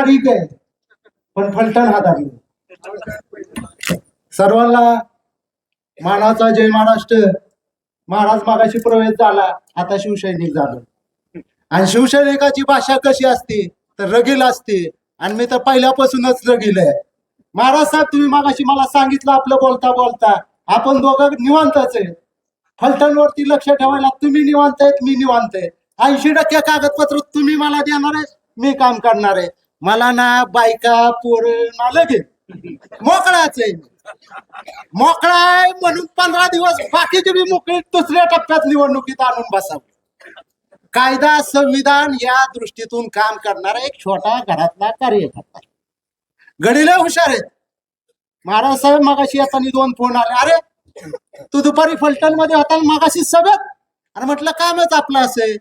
बारीक आहे पण फलटण हातातली सर्वांना मानाचा जय महाराष्ट्र. महाराज मागाशी प्रवेश झाला, आता शिवसैनिक झालं. आणि शिवसैनिकाची भाषा कशी असते तर रगील असते, आणि मी तर पहिल्यापासूनच रगील आहे. महाराज साहेब, तुम्ही मागाशी मला सांगितलं आपलं बोलता बोलता आपण दोघं निवांतच आहे. फलटणवरती लक्ष ठेवायला तुम्ही निवांत आहेत, मी निवांत आहे. 80% कागदपत्र तुम्ही मला देणार आहे, मी काम करणार आहे. मला ना बायका पोर ना लगेच मोकळाच आहे. मोकळा आहे म्हणून 15 दिवस बाकीचे बी मोकळे दुसऱ्या टप्प्यात निवडणुकीत आणून बसावं. कायदा संविधान या दृष्टीतून काम करणारा एक छोटा घरातला कार्यकर्ता. गडीला हुशार आहेत. महाराज साहेब मगाशी येताना 2 फोन आले, अरे तू दुपारी फलटण मध्ये होता मगाशी सभेत. अरे म्हटलं कामच आपलं असे,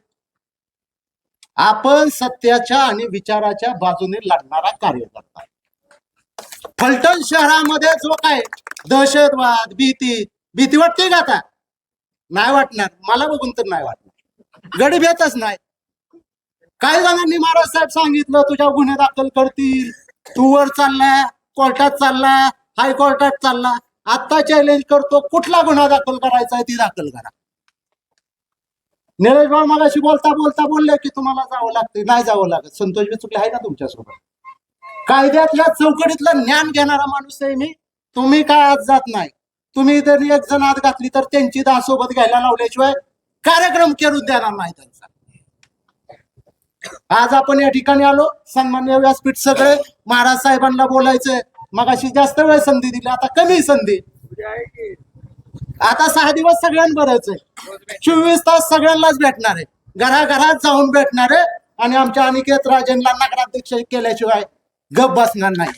आपण सत्याच्या आणि विचाराच्या बाजूने लढणारा कार्यकर्ता. फलटण शहरामध्ये जो काय दहशतवाद भीती वाटते का? आता नाही वाटणार, मला बघून तर नाही वाटणार. गडी भेटच नाही. काही जणांनी महाराज साहेब सांगितलं तुझ्या गुन्हे दाखल करतील, तू वर चालला, कोर्टात चालला, हायकोर्टात चालला. आता चॅलेंज करतो, कुठला गुन्हा दाखल करायचा आहे ती दाखल करा. निलेश भाऊ मगाशी बोलता बोलता बोलले की तुम्हाला जावं लागते. नाही जावं लागत. संतोष चुकले आहे ना तुमच्यासोबत. कायद्यातल्या चौकटीतलं ज्ञान घेणारा माणूस आहे मी. तुम्ही काय आज जात नाही. तुम्ही जर 1 जण आत घातली तर त्यांची 10 सोबत घ्यायला लावल्याशिवाय कार्यक्रम करून देणार नाही त्यांचा. आज आपण या ठिकाणी आलो, सन्मान्य व्यासपीठ सगळे महाराज साहेबांना बोलायचंय. मगाशी जास्त वेळ संधी दिली, आता कमी संधी. आता 6 दिवस सगळ्यांबरच आहे. 24 तास सगळ्यांनाच भेटणार आहे, घराघरात जाऊन भेटणार आहे. आणि आमच्या अनिकेत राजेंना नगराध्यक्ष केल्याशिवाय गप बसणार नाही.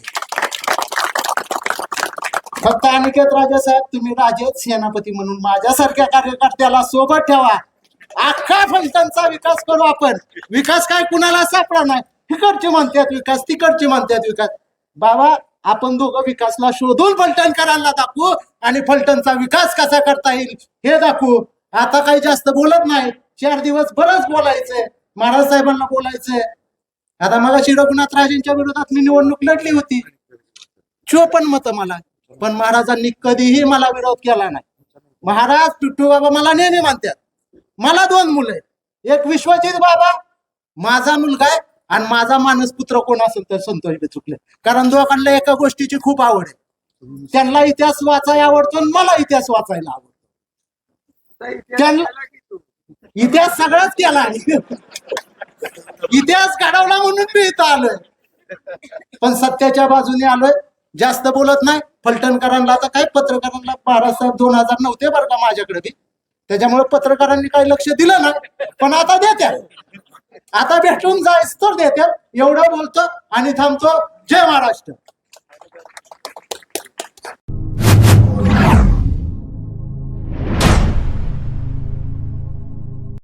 फक्त अनिकेत राजे साहेब, तुम्ही राजे सेनापती म्हणून माझ्यासारख्या कार्यकर्त्याला सोबत ठेवा. अख्खा फलटणचा विकास करू आपण. विकास काय कुणाला सापडा नाही. तिकडची म्हणतात विकास, तिकडची म्हणतात विकास. बाबा, आपण दोघं विकासला शोधून फलटणकरांना दाखवू आणि फलटणचा विकास कसा करता येईल हे दाखवू. आता काही जास्त बोलत नाही. 4 दिवस बरंच बोलायचंय, महाराज साहेबांना बोलायचंय. आता मगाशी रघुनाथ राजेंच्या विरोधात मी निवडणूक लढली होती, 54 मतं मला. पण महाराजांनी कधीही मला विरोध केला नाही. महाराज पिट्टू बाबा मला नेहमी म्हणतात. मला 2 मुलं आहेत. एक विश्वजित बाबा माझा मुलगा आहे, आणि माझा मानसपुत्र कोण असेल तर संतोष चुकले. कारण दोघांना एका गोष्टीची खूप आवड आहे. त्यांना इतिहास वाचायला आवडतो आणि मला इतिहास वाचायला आवडतो. त्यांना इतिहास सगळाच केला. इतिहास घडवला म्हणून मी इथं आलोय, पण सत्याच्या बाजूने आलोय. जास्त बोलत नाही. फलटणकरांना आता काय, पत्रकारांना बाळासाहेब 2009 ते बरं का माझ्याकडे बी, त्याच्यामुळे पत्रकारांनी काही लक्ष दिलं नाही. पण आता देत्या, आता भेटून जायच तर देत्या. एवढं बोलतो आणि थांबतो. जय महाराष्ट्र.